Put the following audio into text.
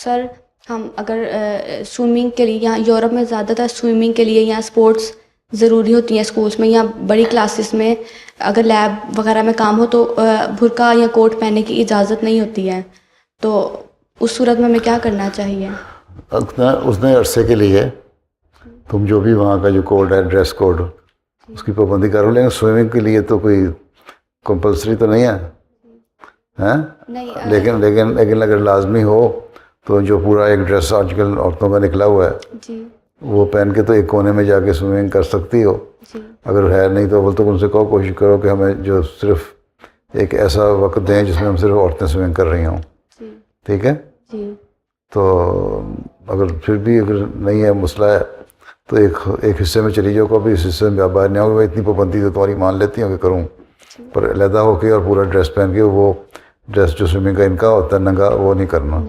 Sir हम अगर swimming के लिए यहाँ यूरोप में ज़्यादातर स्विमिंग के लिए यहाँ स्पोर्ट्स ज़रूरी होती हैं स्कूल्स में या बड़ी क्लासेस में अगर लैब वगैरह में काम हो तो बुर्का या कोट पहनने की इजाज़त नहीं होती है, तो उस सूरत में हमें क्या करना चाहिए? उतने अरसे के लिए तुम जो भी वहाँ का जो कोड है, ड्रेस कोड, उसकी पाबंदी करो, लेकिन स्विमिंग के लिए तो कोई कंपलसरी तो नहीं है, हैं? नहीं, लेकिन अगर लाजमी हो तो जो पूरा एक ड्रेस आजकल औरतों का निकला हुआ है जी वो पहन के तो एक कोने में जाके स्विमिंग कर सकती हो। जी अगर है नहीं तो बोल तो उनसे कहो, कोशिश करो कि हमें जो सिर्फ एक ऐसा वक्त दें जिसमें हम सिर्फ औरतें स्विमिंग कर रही हों, जी ठीक है? जी तो अगर फिर भी अगर नहीं है मसला है तो एक हिस्से में चली जाओ, कभी इस हिस्से में बाहर नहीं आओगे। मैं इतनी पाबंदी तो तुम्हारी मान लेती हूँ कि करूँ, पर अलहदा होके और पूरा ड्रेस पहन के, वो ड्रेस जो स्विमिंग का इनका होता है नंगा, वो नहीं करना।